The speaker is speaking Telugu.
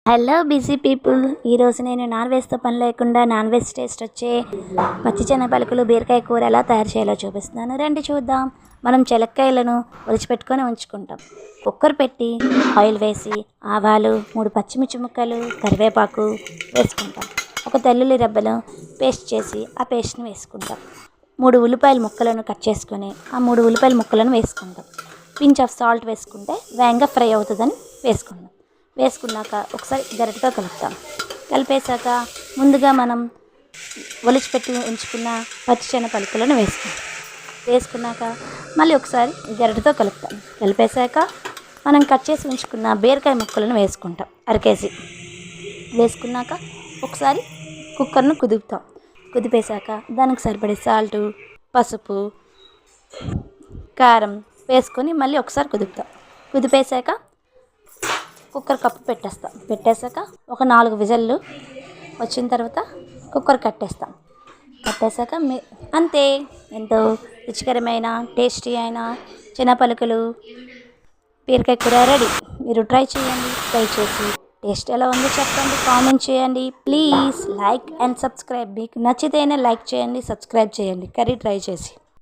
హలో బిజీ పీపుల్, ఈరోజు నేను నాన్ వెజ్తో పని లేకుండా నాన్ వెజ్ టేస్ట్ వచ్చే పచ్చిచెన పలుకులు బీరకాయ కూర ఎలా తయారు చేయాలో చూపిస్తున్నాను. రండి చూద్దాం. మనం చెలక్కాయలను ఒలిచిపెట్టుకొని ఉంచుకుంటాం. కుక్కర్ పెట్టి ఆయిల్ వేసి ఆవాలు, 3 పచ్చిమిర్చి ముక్కలు, కరివేపాకు వేసుకుంటాం. ఒక తెల్లుల్లి రెబ్బలు పేస్ట్ చేసి ఆ పేస్ట్ని వేసుకుంటాం. 3 ఉల్లిపాయల ముక్కలను కట్ చేసుకొని ఆ 3 ఉల్లిపాయల ముక్కలను వేసుకుంటాం. పించ్ ఆఫ్ సాల్ట్ వేసుకుంటే వేగంగా ఫ్రై అవుతుందని వేసుకుంటాం. వేసుకున్నాక ఒకసారి గరిటెతో కలుపుతాం. కలిపేశాక ముందుగా మనం ఒలిచిపెట్టి ఉంచుకున్న పచ్చిచెన పలుకులను వేసుకున్నాక మళ్ళీ ఒకసారి గరిటెతో కలుపుతాం. కలిపేశాక మనం కట్ చేసి ఉంచుకున్న బీరకాయ ముక్కలను వేసుకుంటాం. 1/2 కేజీ వేసుకున్నాక ఒకసారి కుక్కర్ను కుదిపేశాక దానికి సరిపడే సాల్టు, పసుపు, కారం వేసుకొని మళ్ళీ ఒకసారి కుదిపేశాక కుక్కర్ కప్పు పెట్టేశాక ఒక 4 విజిల్లు వచ్చిన తర్వాత కుక్కర్ కట్టేశాక అంతే, ఎంతో రుచికరమైన టేస్టీ అయిన చెన పలుకులు బీరకాయ కూర రెడీ. మీరు ట్రై చేసి టేస్ట్ ఎలా ఉందో చెప్పండి, కామెంట్ చేయండి. Please like and subscribe. మీకు నచ్చితేనే లైక్ చేయండి, సబ్స్క్రైబ్ చేయండి కర్రీ ట్రై చేసి.